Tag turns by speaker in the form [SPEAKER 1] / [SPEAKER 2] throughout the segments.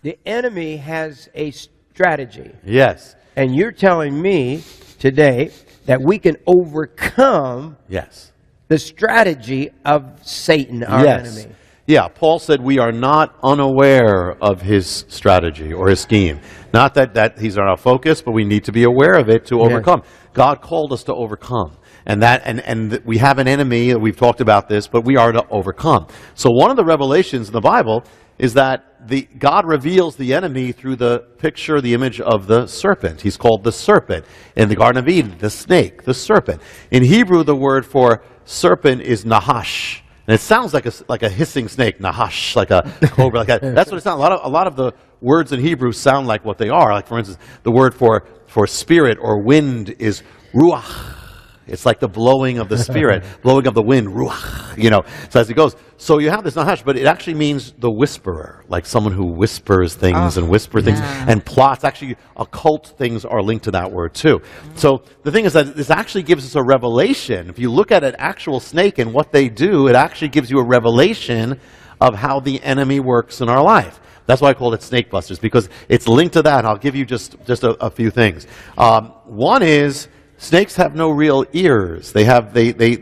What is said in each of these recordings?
[SPEAKER 1] the enemy has a strategy.
[SPEAKER 2] Yes.
[SPEAKER 1] And you're telling me today that we can overcome
[SPEAKER 2] Yes.
[SPEAKER 1] the strategy of Satan, our enemy.
[SPEAKER 2] Yeah, Paul said we are not unaware of his strategy or his scheme. Not that he's our focus, but we need to be aware of it to overcome. God called us to overcome. And we have an enemy, we've talked about this, but we are to overcome. So one of the revelations in the Bible is that God reveals the enemy through the picture, the image of the serpent. He's called the serpent. In the Garden of Eden, the snake, the serpent. In Hebrew, the word for serpent is nahash. And it sounds like a hissing snake, nahash, like a cobra, like that. That's what it sounds. A lot of the words in Hebrew sound like what they are. Like, for instance, the word for spirit or wind is ruach. It's like the blowing of the spirit, blowing of the wind, ruach, so as it goes. So you have this nahash, but it actually means the whisperer, like someone who whispers things and whisper things and plots. Actually, occult things are linked to that word too. So the thing is that this actually gives us a revelation. If you look at an actual snake and what they do, it actually gives you a revelation of how the enemy works in our life. That's why I called it Snake Busters, because it's linked to that. I'll give you just a few things. One is, snakes have no real ears. They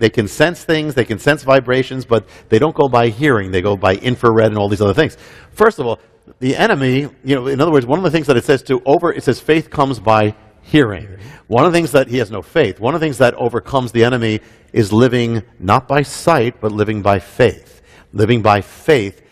[SPEAKER 2] can sense things, they can sense vibrations, but they don't go by hearing. They go by infrared and all these other things. First of all, the enemy, in other words, one of the things that it says faith comes by hearing. One of the things that he has no faith. One of the things that overcomes the enemy is living not by sight, but living by faith. Living by faith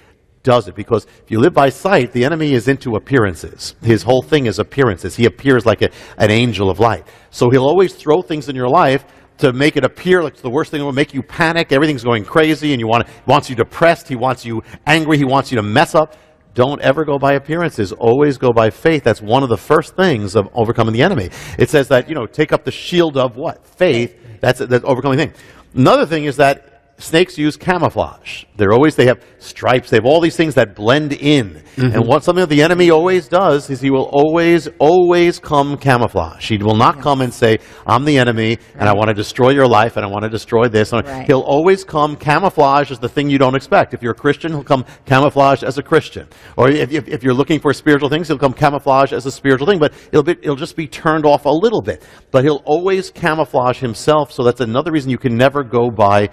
[SPEAKER 2] does it, because if you live by sight, the enemy is into appearances. His whole thing is appearances. He appears like an angel of light. So he'll always throw things in your life to make it appear like it's the worst thing. It will make you panic. Everything's going crazy, and he wants you depressed. He wants you angry. He wants you to mess up. Don't ever go by appearances. Always go by faith. That's one of the first things of overcoming the enemy. It says that, take up the shield of what? Faith. That's overcoming thing. Another thing is that snakes use camouflage. They have stripes. They have all these things that blend in. And something that the enemy always does is he will always come camouflage. He will not come and say, I'm the enemy, and I want to destroy your life, and I want to destroy this. He'll always come camouflage as the thing you don't expect. If you're a Christian, he'll come camouflage as a Christian. Or if you're looking for spiritual things, he'll come camouflage as a spiritual thing, but it'll just be turned off a little bit. But he'll always camouflage himself, so that's another reason you can never go by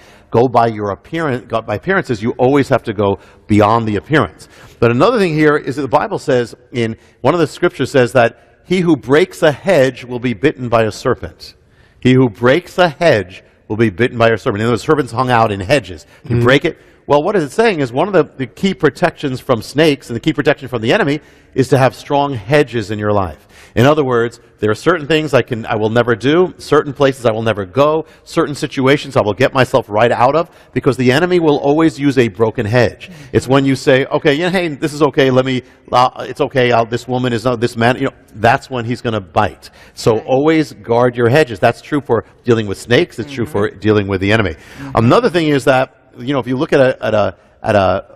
[SPEAKER 2] your appearance. By appearances, you always have to go beyond the appearance. But another thing here is that the Bible says, in one of the scriptures says that he who breaks a hedge will be bitten by a serpent. He who breaks a hedge will be bitten by a serpent. And those serpents hung out in hedges. You break it. Well, what is it saying is one of the key protections from snakes and the key protection from the enemy is to have strong hedges in your life. In other words, there are certain things I will never do, certain places I will never go, certain situations I will get myself right out of, because the enemy will always use a broken hedge. It's when you say, okay, hey, this is okay, it's okay, this woman is not, this man, that's when he's going to bite. So always guard your hedges. That's true for dealing with snakes, it's true for dealing with the enemy. Another thing is that, if you look at a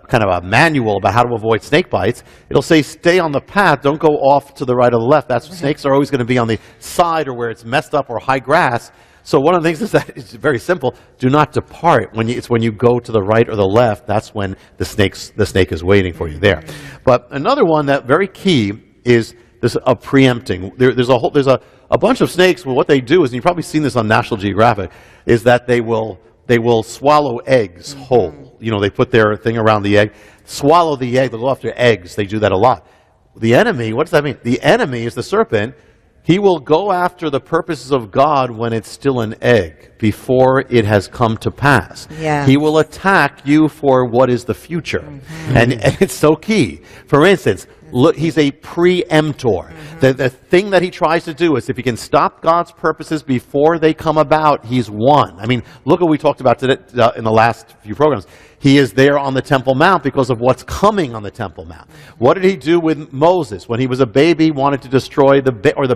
[SPEAKER 2] kind of a manual about how to avoid snake bites, it'll say stay on the path, don't go off to the right or the left. Snakes are always going to be on the side or where it's messed up or high grass. So one of the things is that it's very simple. Do not depart. It's when you go to the right or the left, that's when the snake is waiting for you there. But another one that very key is this preempting. There's a bunch of snakes. Well, what they do is, and you've probably seen this on National Geographic, is that they will swallow eggs whole. They put their thing around the egg, swallow the egg, they'll go after eggs. They do that a lot. The enemy, what does that mean? The enemy is the serpent. He will go after the purposes of God when it's still an egg, before it has come to pass.
[SPEAKER 3] Yeah.
[SPEAKER 2] He will attack you for what is the future. And it's so key. For instance, look, he's a preemptor. The thing that he tries to do is, if he can stop God's purposes before they come about, he's won. I mean, look what we talked about today, in the last few programs. He is there on the Temple Mount because of what's coming on the Temple Mount. What did he do with Moses when he was a baby, wanted to destroy the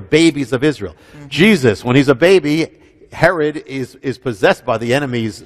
[SPEAKER 2] babies of Israel? Jesus, when he's a baby, Herod is possessed by the enemies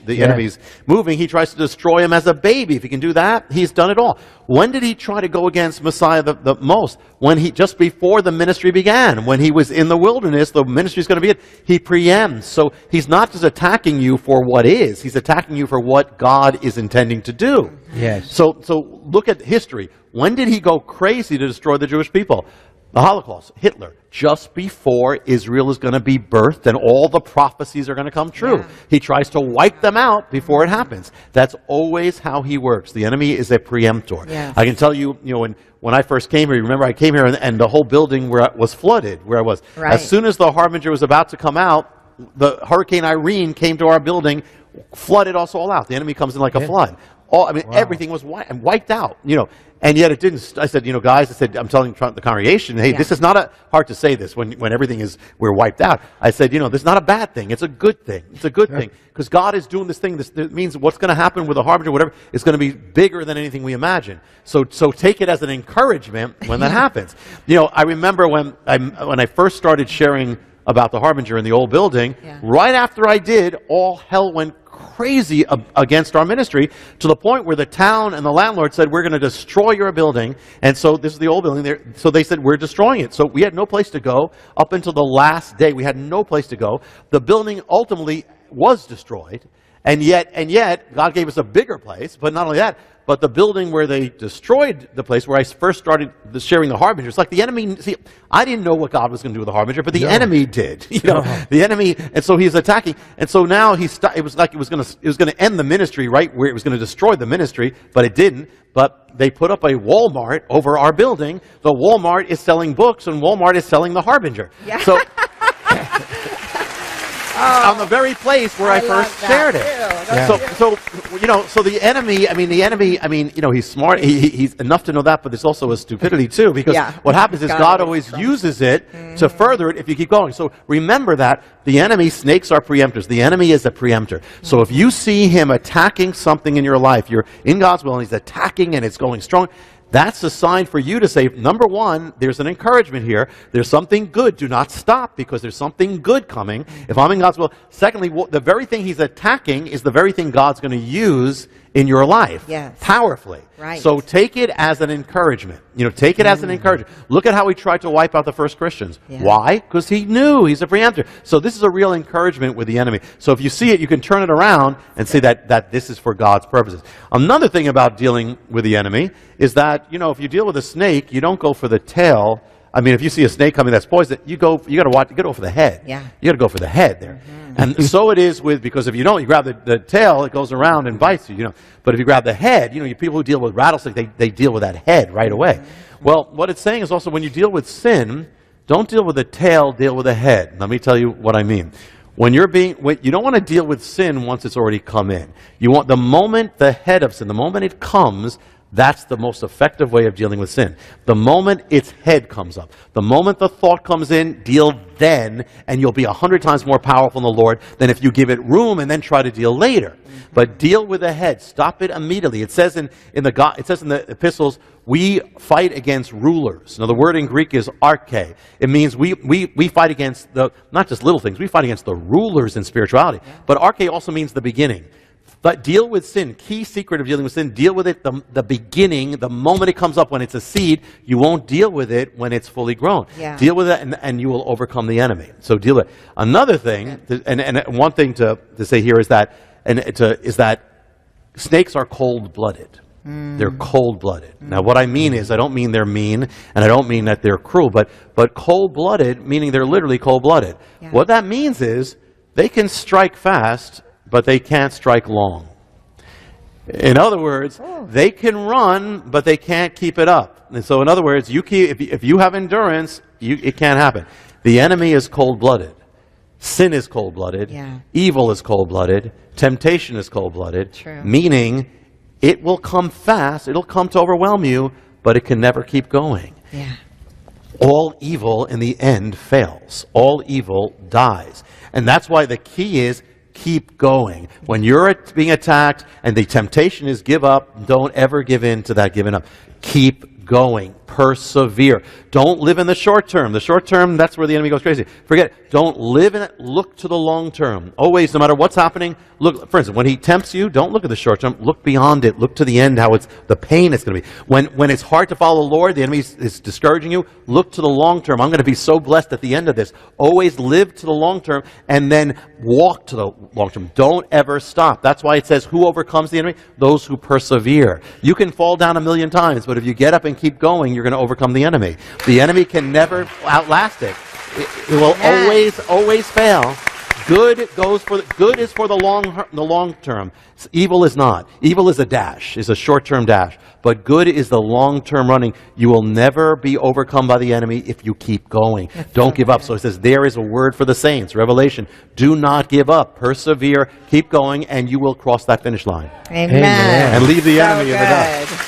[SPEAKER 2] moving, he tries to destroy him as a baby. If he can do that, he's done it all. When did he try to go against Messiah the most? When just before the ministry began, when he was in the wilderness, the ministry is going to be it. He preempts. So he's not just attacking you for what is, he's attacking you for what God is intending to do.
[SPEAKER 1] Yes.
[SPEAKER 2] So look at history. When did he go crazy to destroy the Jewish people? The Holocaust, Hitler, just before Israel is going to be birthed and all the prophecies are going to come true. Yeah. He tries to wipe them out before it happens. That's always how he works. The enemy is a preemptor. Yes. I can tell you, when I first came here, remember I came here and the whole building was flooded where I was. Right. As soon as the harbinger was about to come out, the Hurricane Irene came to our building, flooded us all out. The enemy comes in like a flood. Everything was wiped out, and yet it didn't. I said, guys, I'm telling the congregation, hey, this is not hard to say this when everything we're wiped out. I said, this is not a bad thing. It's a good thing. It's a good thing because God is doing this thing. This means what's going to happen with the harbinger, whatever, is going to be bigger than anything we imagine. So take it as an encouragement when that happens. I remember when I first started sharing about the harbinger in the old building, right after I did, all hell went crazy against our ministry to the point where the town and the landlord said, we're going to destroy your building. And so this is the old building there. So they said, we're destroying it. So we had no place to go up until the last day. We had no place to go. The building ultimately was destroyed. And yet God gave us a bigger place. But not only that, but the building where they destroyed the place where I first started sharing the harbinger, it's like the enemy, see, I didn't know what God was going to do with the harbinger, but the enemy did. The enemy, and so he's attacking. And so now it was like it was going to end the ministry, right, where it was going to destroy the ministry, but it didn't. But they put up a Walmart over our building. The Walmart is selling books, and Walmart is selling the harbinger. Yeah. So on the very place where I first shared it. So the enemy, he's smart. He's enough to know that, but there's also a stupidity too, because what happens is God always uses it to further it if you keep going. So remember that the enemy, snakes are preemptors. The enemy is a preemptor. So if you see him attacking something in your life, you're in God's will and he's attacking and it's going strong, that's a sign for you to say, number one, there's an encouragement here. There's something good. Do not stop because there's something good coming. If I'm in God's will. Secondly, the very thing he's attacking is the very thing God's going to use in your life powerfully. Right. So take it as an encouragement. Take it as an encouragement. Look at how he tried to wipe out the first Christians. Yeah. Why? Because he knew he's a preemptor. So this is a real encouragement with the enemy. So if you see it, you can turn it around and say that this is for God's purposes. Another thing about dealing with the enemy is that, if you deal with a snake, you don't go for the tail. I mean, if you see a snake coming that's poisonous, you got to go for the head. Yeah. You got to go for the head there. Mm-hmm. And so it is because if you don't, you grab the tail, it goes around and bites you, But if you grab the head, people who deal with rattlesnake, they deal with that head right away. Mm-hmm. Well, what it's saying is also when you deal with sin, don't deal with the tail, deal with the head. Let me tell you what I mean. You don't want to deal with sin once it's already come in. You want the moment the head of sin, the moment it comes, that's the most effective way of dealing with sin. The moment its head comes up, the moment the thought comes in, deal then, and you'll be 100 times more powerful in the Lord than if you give it room and then try to deal later. Mm-hmm. But deal with the head. Stop it immediately. It says in the epistles, we fight against rulers. Now the word in Greek is arche. It means we fight against not just little things, we fight against the rulers in spirituality. Yeah. But arche also means the beginning. But deal with sin. Key secret of dealing with sin, deal with it the beginning, the moment it comes up when it's a seed. You won't deal with it when it's fully grown. Yeah. Deal with it and you will overcome the enemy. So deal with it. Another thing, and one thing to say here is that snakes are cold-blooded. They're cold-blooded. Now what I mean is, I don't mean they're mean, and I don't mean that they're cruel, but cold-blooded, meaning they're literally cold-blooded. Yeah. What that means is, they can strike fast, but they can't strike long. In other words, they can run, but they can't keep it up. And so in other words, if you have endurance, it can't happen. The enemy is cold-blooded. Sin is cold-blooded. Yeah. Evil is cold-blooded. Temptation is cold-blooded. True. Meaning, it will come fast. It'll come to overwhelm you, but it can never keep going. Yeah. All evil in the end fails. All evil dies. And that's why the key is, keep going. When you're being attacked and the temptation is give up, don't ever give in to that giving up. Keep going. Persevere. Don't live in the short term. The short term, that's where the enemy goes crazy. Forget it. Don't live in it. Look to the long term. Always, no matter what's happening, look, for instance, when he tempts you, don't look at the short term. Look beyond it. Look to the end, how it's the pain it's going to be. When it's hard to follow the Lord, the enemy is discouraging you, look to the long term. I'm going to be so blessed at the end of this. Always live to the long term and then walk to the long term. Don't ever stop. That's why it says, who overcomes the enemy? Those who persevere. You can fall down 1,000,000 times, but if you get up and keep going, you're going to overcome the enemy. The enemy can never outlast it. It will always fail. Good is for the long term. Evil is not. Evil is a dash, is a short-term dash. But good is the long-term running. You will never be overcome by the enemy if you keep going. Don't give up. So it says there is a word for the saints. Revelation. Do not give up. Persevere. Keep going, and you will cross that finish line.
[SPEAKER 3] Amen.
[SPEAKER 2] And leave the enemy in the dust.